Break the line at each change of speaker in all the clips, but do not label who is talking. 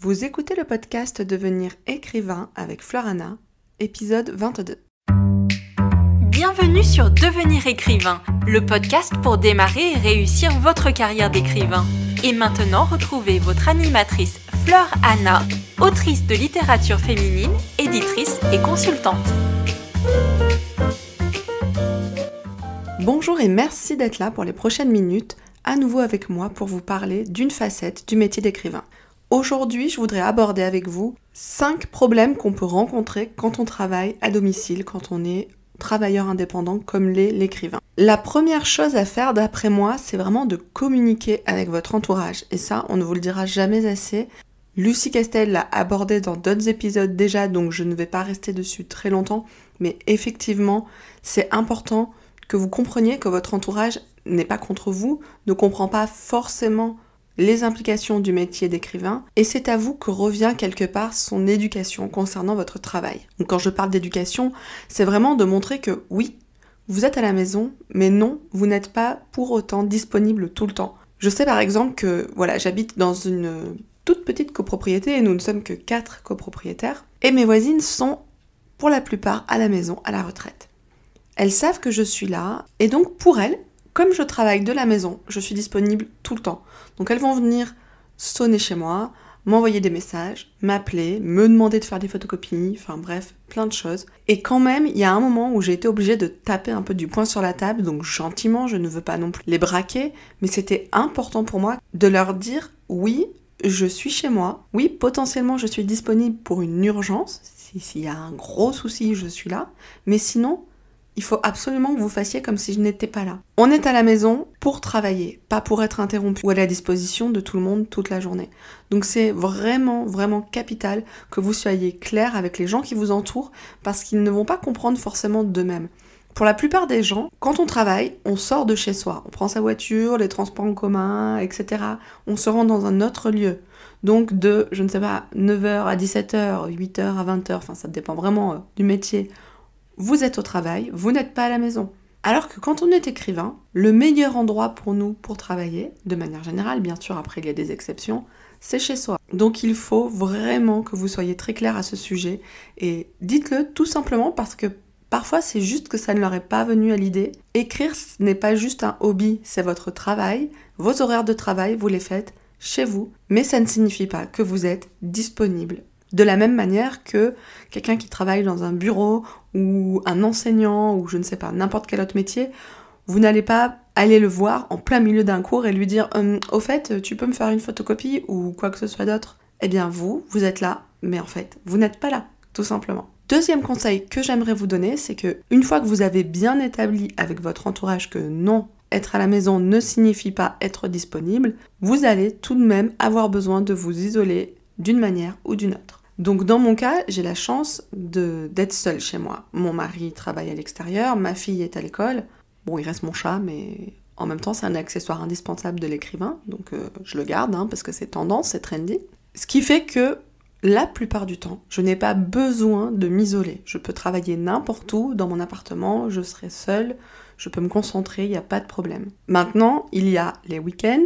Vous écoutez le podcast Devenir écrivain avec Florana, épisode 22.
Bienvenue sur Devenir écrivain, le podcast pour démarrer et réussir votre carrière d'écrivain. Et maintenant, retrouvez votre animatrice Fleur Anna, autrice de littérature féminine, éditrice et consultante.
Bonjour et merci d'être là pour les prochaines minutes, à nouveau avec moi pour vous parler d'une facette du métier d'écrivain. Aujourd'hui, je voudrais aborder avec vous 5 problèmes qu'on peut rencontrer quand on travaille à domicile, quand on est travailleur indépendant comme l'est l'écrivain. La première chose à faire d'après moi, c'est vraiment de communiquer avec votre entourage. Et ça, on ne vous le dira jamais assez. Lucie Castel l'a abordé dans d'autres épisodes déjà, donc je ne vais pas rester dessus très longtemps. Mais effectivement, c'est important que vous compreniez que votre entourage n'est pas contre vous, ne comprend pas forcément les implications du métier d'écrivain, et c'est à vous que revient quelque part son éducation concernant votre travail. Donc quand je parle d'éducation, c'est vraiment de montrer que oui, vous êtes à la maison, mais non, vous n'êtes pas pour autant disponible tout le temps. Je sais par exemple que j'habite dans une toute petite copropriété et nous ne sommes que 4 copropriétaires, et mes voisines sont pour la plupart à la maison, à la retraite. Elles savent que je suis là, et donc pour elles, comme je travaille de la maison, je suis disponible tout le temps. Donc elles vont venir sonner chez moi, m'envoyer des messages, m'appeler, me demander de faire des photocopies, enfin bref, plein de choses. Et quand même, il y a un moment où j'ai été obligée de taper un peu du poing sur la table, donc gentiment, je ne veux pas non plus les braquer, mais c'était important pour moi de leur dire « oui, je suis chez moi, oui, potentiellement je suis disponible pour une urgence, s'il y a un gros souci, je suis là, mais sinon... il faut absolument que vous fassiez comme si je n'étais pas là. On est à la maison pour travailler, pas pour être interrompu ou à la disposition de tout le monde toute la journée. Donc c'est vraiment, vraiment capital que vous soyez clair avec les gens qui vous entourent parce qu'ils ne vont pas comprendre forcément d'eux-mêmes. Pour la plupart des gens, quand on travaille, on sort de chez soi. On prend sa voiture, les transports en commun, etc. On se rend dans un autre lieu. Donc de, 9h à 17h, 8h à 20h, enfin ça dépend vraiment du métier. Vous êtes au travail, vous n'êtes pas à la maison. Alors que quand on est écrivain, le meilleur endroit pour nous pour travailler, de manière générale, bien sûr après il y a des exceptions, c'est chez soi. Donc il faut vraiment que vous soyez très clair à ce sujet et dites-le tout simplement parce que parfois c'est juste que ça ne leur est pas venu à l'idée. Écrire ce n'est pas juste un hobby, c'est votre travail, vos horaires de travail, vous les faites chez vous, mais ça ne signifie pas que vous êtes disponible. De la même manière que quelqu'un qui travaille dans un bureau ou un enseignant ou je ne sais pas, n'importe quel autre métier, vous n'allez pas aller le voir en plein milieu d'un cours et lui dire « Au fait, tu peux me faire une photocopie ou quoi que ce soit d'autre ?» Eh bien vous êtes là, mais en fait, vous n'êtes pas là, tout simplement. Deuxième conseil que j'aimerais vous donner, c'est que une fois que vous avez bien établi avec votre entourage que non, être à la maison ne signifie pas être disponible, vous allez tout de même avoir besoin de vous isoler d'une manière ou d'une autre. Donc dans mon cas, j'ai la chance d'être seule chez moi. Mon mari travaille à l'extérieur, ma fille est à l'école. Bon, il reste mon chat, mais en même temps, c'est un accessoire indispensable de l'écrivain, donc je le garde, parce que c'est tendance, c'est trendy. Ce qui fait que la plupart du temps, je n'ai pas besoin de m'isoler. Je peux travailler n'importe où, dans mon appartement, je serai seule, je peux me concentrer, il n'y a pas de problème. Maintenant, il y a les week-ends,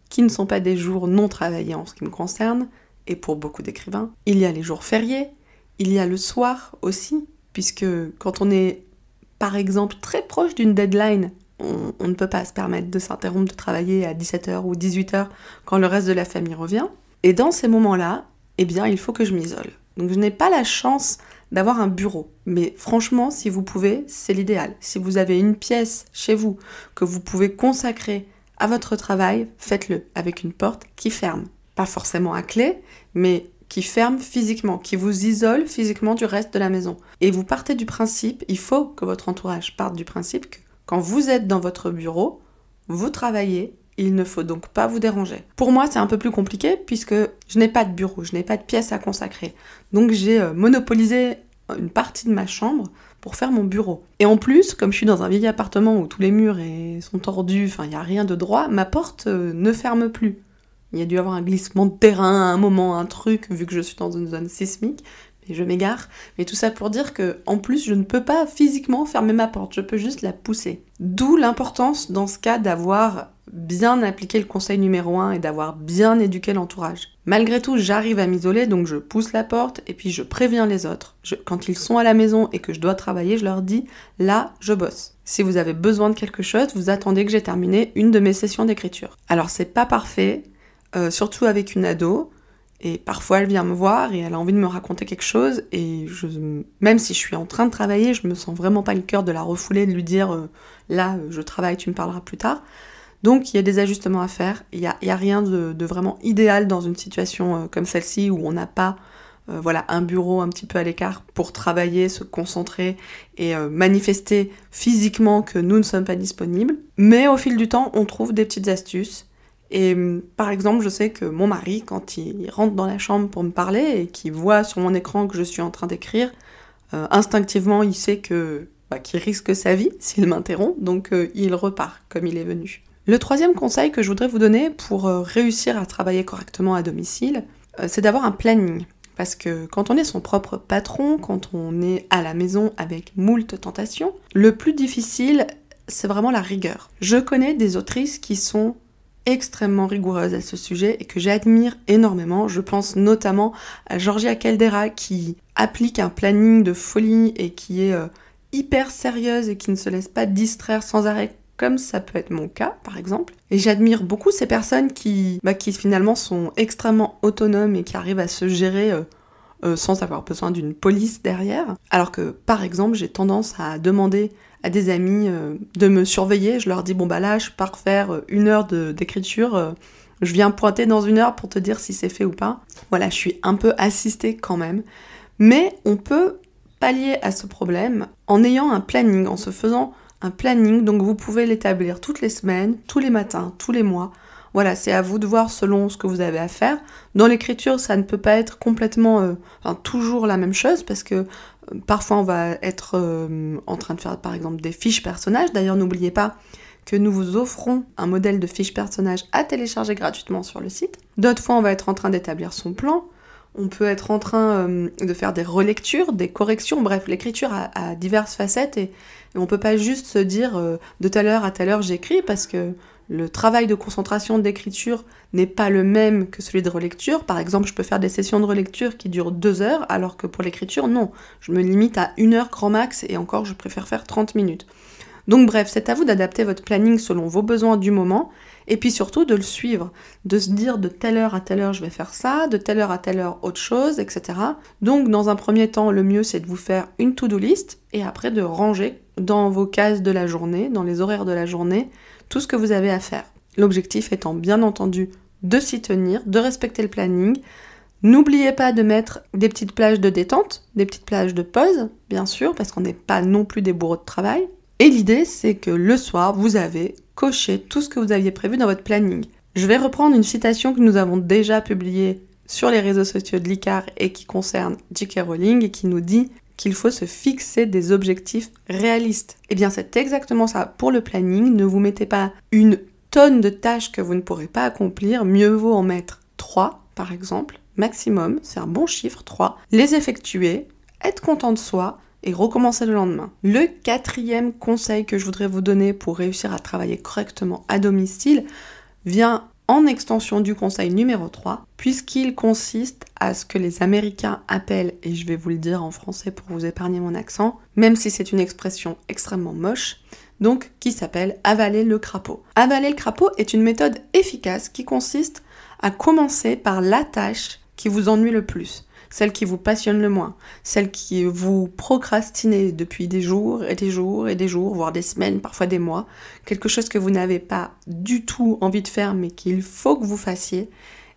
qui ne sont pas des jours non travaillés en ce qui me concerne, et pour beaucoup d'écrivains, il y a les jours fériés, il y a le soir aussi, puisque quand on est, par exemple, très proche d'une deadline, on ne peut pas se permettre de s'interrompre de travailler à 17h ou 18h quand le reste de la famille revient. Et dans ces moments-là, eh bien, il faut que je m'isole. Donc je n'ai pas la chance d'avoir un bureau. Mais franchement, si vous pouvez, c'est l'idéal. Si vous avez une pièce chez vous que vous pouvez consacrer à votre travail, faites-le avec une porte qui ferme. Pas forcément à clé, mais qui ferme physiquement, qui vous isole physiquement du reste de la maison. Et vous partez du principe, il faut que votre entourage parte du principe que quand vous êtes dans votre bureau, vous travaillez, il ne faut donc pas vous déranger. Pour moi, c'est un peu plus compliqué puisque je n'ai pas de bureau, je n'ai pas de pièce à consacrer. Donc j'ai monopolisé une partie de ma chambre pour faire mon bureau. Et en plus, comme je suis dans un vieil appartement où tous les murs sont tordus, enfin il n'y a rien de droit, ma porte ne ferme plus. Il y a dû avoir un glissement de terrain à un moment, un truc, vu que je suis dans une zone sismique, mais je m'égare. Mais tout ça pour dire que, en plus, je ne peux pas physiquement fermer ma porte, je peux juste la pousser. D'où l'importance, dans ce cas, d'avoir bien appliquer le conseil numéro 1 et d'avoir bien éduqué l'entourage. Malgré tout, j'arrive à m'isoler, donc je pousse la porte et puis je préviens les autres. Quand ils sont à la maison et que je dois travailler, je leur dis « là, je bosse ». Si vous avez besoin de quelque chose, vous attendez que j'ai terminé une de mes sessions d'écriture. Alors c'est pas parfait, surtout avec une ado, et parfois elle vient me voir et elle a envie de me raconter quelque chose, et même si je suis en train de travailler, je me sens vraiment pas le cœur de la refouler, de lui dire là, je travaille, tu me parleras plus tard. Donc il y a des ajustements à faire, il y a rien de vraiment idéal dans une situation comme celle-ci où on n'a pas un bureau un petit peu à l'écart pour travailler, se concentrer et manifester physiquement que nous ne sommes pas disponibles. Mais au fil du temps, on trouve des petites astuces. Et par exemple, je sais que mon mari, quand il rentre dans la chambre pour me parler et qu'il voit sur mon écran que je suis en train d'écrire, instinctivement, il sait qu'il risque sa vie s'il m'interrompt, donc il repart comme il est venu. Le troisième conseil que je voudrais vous donner pour réussir à travailler correctement à domicile, c'est d'avoir un planning. Parce que quand on est son propre patron, quand on est à la maison avec moult tentations, le plus difficile, c'est vraiment la rigueur. Je connais des autrices qui sont extrêmement rigoureuses à ce sujet et que j'admire énormément. Je pense notamment à Georgia Caldera qui applique un planning de folie et qui est hyper sérieuse et qui ne se laisse pas distraire sans arrêt, comme ça peut être mon cas, par exemple. Et j'admire beaucoup ces personnes qui finalement sont extrêmement autonomes et qui arrivent à se gérer sans avoir besoin d'une police derrière. Alors que, par exemple, j'ai tendance à demander à des amis de me surveiller. Je leur dis, là, je pars faire 1 heure d'écriture. Je viens pointer dans 1 heure pour te dire si c'est fait ou pas. Voilà, je suis un peu assistée quand même. Mais on peut pallier à ce problème en ayant un planning, en se faisant un planning, donc vous pouvez l'établir toutes les semaines, tous les matins, tous les mois. Voilà, c'est à vous de voir selon ce que vous avez à faire. Dans l'écriture, ça ne peut pas être complètement, toujours la même chose, parce que parfois on va être en train de faire par exemple des fiches personnages. D'ailleurs, n'oubliez pas que nous vous offrons un modèle de fiche personnage à télécharger gratuitement sur le site. D'autres fois, on va être en train d'établir son plan. On peut être en train de faire des relectures, des corrections. Bref, l'écriture a diverses facettes et on peut pas juste se dire de telle heure à telle heure j'écris, parce que le travail de concentration d'écriture n'est pas le même que celui de relecture. Par exemple, je peux faire des sessions de relecture qui durent 2 heures, alors que pour l'écriture, non. Je me limite à 1 heure grand max, et encore, je préfère faire 30 minutes. Donc bref, c'est à vous d'adapter votre planning selon vos besoins du moment, et puis surtout de le suivre, de se dire de telle heure à telle heure je vais faire ça, de telle heure à telle heure autre chose, etc. Donc dans un premier temps, le mieux c'est de vous faire une to-do list, et après de ranger dans vos cases de la journée, dans les horaires de la journée, tout ce que vous avez à faire. L'objectif étant bien entendu de s'y tenir, de respecter le planning. N'oubliez pas de mettre des petites plages de détente, des petites plages de pause, bien sûr, parce qu'on n'est pas non plus des bourreaux de travail. Et l'idée, c'est que le soir, vous avez coché tout ce que vous aviez prévu dans votre planning. Je vais reprendre une citation que nous avons déjà publiée sur les réseaux sociaux de l'ICAR et qui concerne J.K. Rowling et qui nous dit qu'il faut se fixer des objectifs réalistes. Eh bien, c'est exactement ça pour le planning. Ne vous mettez pas une tonne de tâches que vous ne pourrez pas accomplir. Mieux vaut en mettre 3, par exemple, maximum. C'est un bon chiffre, 3. Les effectuer, être content de soi et recommencer le lendemain. Le 4e conseil que je voudrais vous donner pour réussir à travailler correctement à domicile vient en extension du conseil numéro 3, puisqu'il consiste à ce que les Américains appellent, et je vais vous le dire en français pour vous épargner mon accent, même si c'est une expression extrêmement moche, donc qui s'appelle avaler le crapaud. Avaler le crapaud est une méthode efficace qui consiste à commencer par la tâche qui vous ennuie le plus, celle qui vous passionne le moins, celle qui vous procrastinez depuis des jours et des jours et des jours, voire des semaines, parfois des mois, quelque chose que vous n'avez pas du tout envie de faire mais qu'il faut que vous fassiez,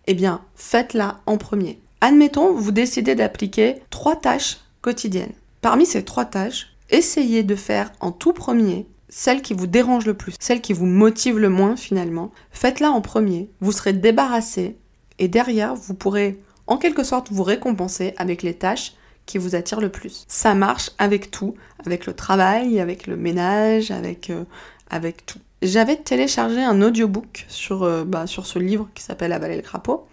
eh bien faites-la en premier. Admettons, vous décidez d'appliquer 3 tâches quotidiennes. Parmi ces 3 tâches, essayez de faire en tout premier celle qui vous dérange le plus, celle qui vous motive le moins finalement. Faites-la en premier, vous serez débarrassé et derrière vous pourrez en quelque sorte vous récompenser avec les tâches qui vous attirent le plus. Ça marche avec tout, avec le travail, avec le ménage, avec tout. J'avais téléchargé un audiobook sur ce livre qui s'appelle Avaler le crapaud,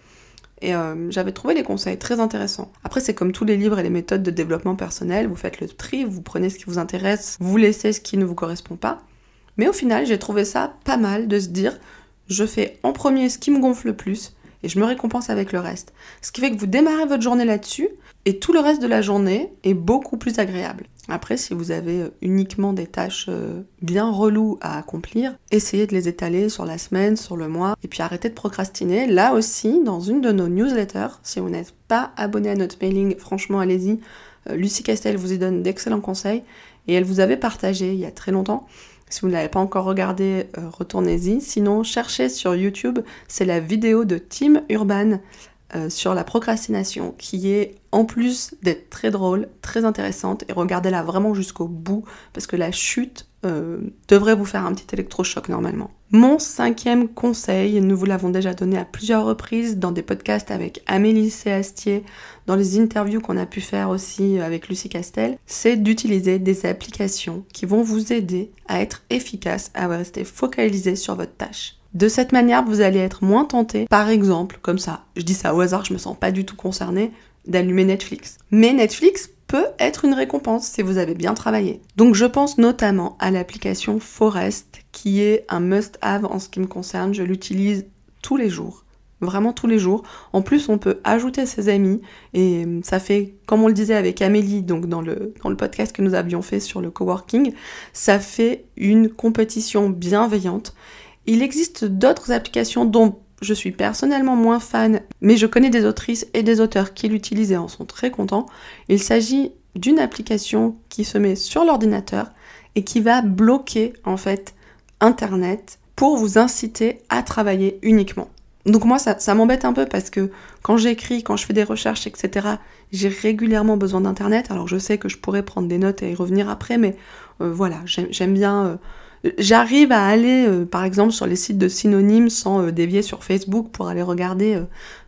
et j'avais trouvé les conseils très intéressants. Après, c'est comme tous les livres et les méthodes de développement personnel, vous faites le tri, vous prenez ce qui vous intéresse, vous laissez ce qui ne vous correspond pas. Mais au final, j'ai trouvé ça pas mal de se dire, je fais en premier ce qui me gonfle le plus et je me récompense avec le reste. Ce qui fait que vous démarrez votre journée là-dessus et tout le reste de la journée est beaucoup plus agréable. Après, si vous avez uniquement des tâches bien reloues à accomplir, essayez de les étaler sur la semaine, sur le mois, et puis arrêtez de procrastiner. Là aussi, dans une de nos newsletters, si vous n'êtes pas abonné à notre mailing, franchement, allez-y. Lucie Castel vous y donne d'excellents conseils, et elle vous avait partagé il y a très longtemps. Si vous ne l'avez pas encore regardé, retournez-y. Sinon, cherchez sur YouTube, c'est la vidéo de Tim Urban sur la procrastination, qui est, en plus d'être très drôle, très intéressante, et regardez-la vraiment jusqu'au bout, parce que la chute devrait vous faire un petit électrochoc normalement. Mon 5e conseil, nous vous l'avons déjà donné à plusieurs reprises dans des podcasts avec Amélie Séastier, dans les interviews qu'on a pu faire aussi avec Lucie Castel, c'est d'utiliser des applications qui vont vous aider à être efficace, à rester focalisé sur votre tâche. De cette manière, vous allez être moins tenté, par exemple, comme ça, je dis ça au hasard, je me sens pas du tout concernée, d'allumer Netflix. Mais Netflix peut être une récompense si vous avez bien travaillé. Donc je pense notamment à l'application Forest, qui est un must-have en ce qui me concerne, je l'utilise tous les jours. Vraiment tous les jours. En plus, on peut ajouter ses amis et ça fait, comme on le disait avec Amélie, donc dans le podcast que nous avions fait sur le coworking, ça fait une compétition bienveillante. Il existe d'autres applications dont je suis personnellement moins fan, mais je connais des autrices et des auteurs qui l'utilisent et en sont très contents. Il s'agit d'une application qui se met sur l'ordinateur et qui va bloquer en fait Internet pour vous inciter à travailler uniquement. Donc moi ça m'embête un peu parce que quand j'écris, quand je fais des recherches, etc., j'ai régulièrement besoin d'Internet. Alors je sais que je pourrais prendre des notes et y revenir après, mais voilà, j'aime bien... J'arrive à aller, par exemple, sur les sites de synonymes sans dévier sur Facebook pour aller regarder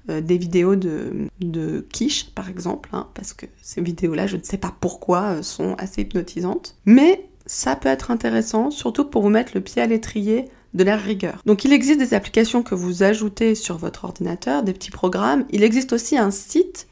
des vidéos de quiche, par exemple, hein, parce que ces vidéos-là, je ne sais pas pourquoi, sont assez hypnotisantes. Mais ça peut être intéressant, surtout pour vous mettre le pied à l'étrier de la rigueur. Donc il existe des applications que vous ajoutez sur votre ordinateur, des petits programmes. Il existe aussi un site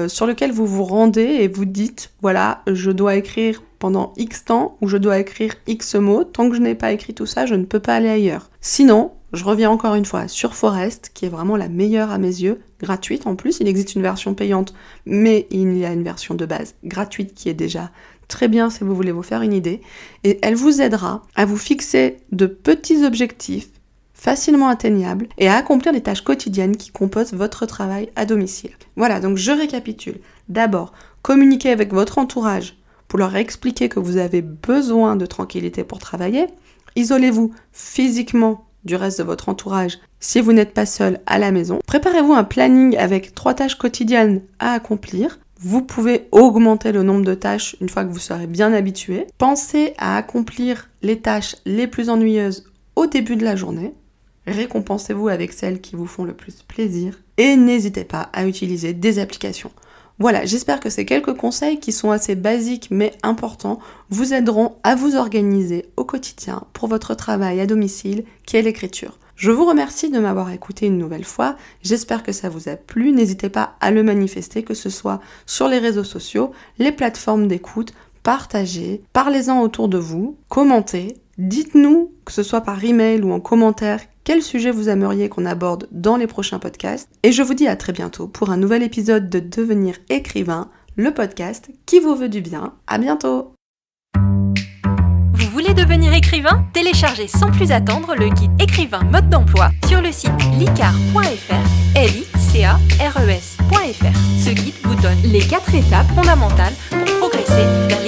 sur lequel vous vous rendez et vous dites, voilà, je dois écrire pendant X temps ou je dois écrire X mots. Tant que je n'ai pas écrit tout ça, je ne peux pas aller ailleurs. Sinon, je reviens encore une fois sur Forest, qui est vraiment la meilleure à mes yeux, gratuite en plus. Il existe une version payante, mais il y a une version de base gratuite qui est déjà très bien si vous voulez vous faire une idée. Et elle vous aidera à vous fixer de petits objectifs facilement atteignables et à accomplir les tâches quotidiennes qui composent votre travail à domicile. Voilà, donc je récapitule. D'abord, communiquez avec votre entourage pour leur expliquer que vous avez besoin de tranquillité pour travailler. Isolez-vous physiquement du reste de votre entourage si vous n'êtes pas seul à la maison. Préparez-vous un planning avec 3 tâches quotidiennes à accomplir. Vous pouvez augmenter le nombre de tâches une fois que vous serez bien habitué. Pensez à accomplir les tâches les plus ennuyeuses au début de la journée. Récompensez-vous avec celles qui vous font le plus plaisir. Et n'hésitez pas à utiliser des applications. Voilà, j'espère que ces quelques conseils qui sont assez basiques mais importants vous aideront à vous organiser au quotidien pour votre travail à domicile qui est l'écriture. Je vous remercie de m'avoir écouté une nouvelle fois, j'espère que ça vous a plu, n'hésitez pas à le manifester, que ce soit sur les réseaux sociaux, les plateformes d'écoute, partagez, parlez-en autour de vous, commentez, dites-nous, que ce soit par email ou en commentaire, quel sujet vous aimeriez qu'on aborde dans les prochains podcasts. Et je vous dis à très bientôt pour un nouvel épisode de Devenir écrivain, le podcast qui vous veut du bien. À bientôt!
Vous voulez devenir écrivain? Téléchargez sans plus attendre le guide écrivain mode d'emploi sur le site licares.fr, licares.fr. Ce guide vous donne les 4 étapes fondamentales pour progresser vers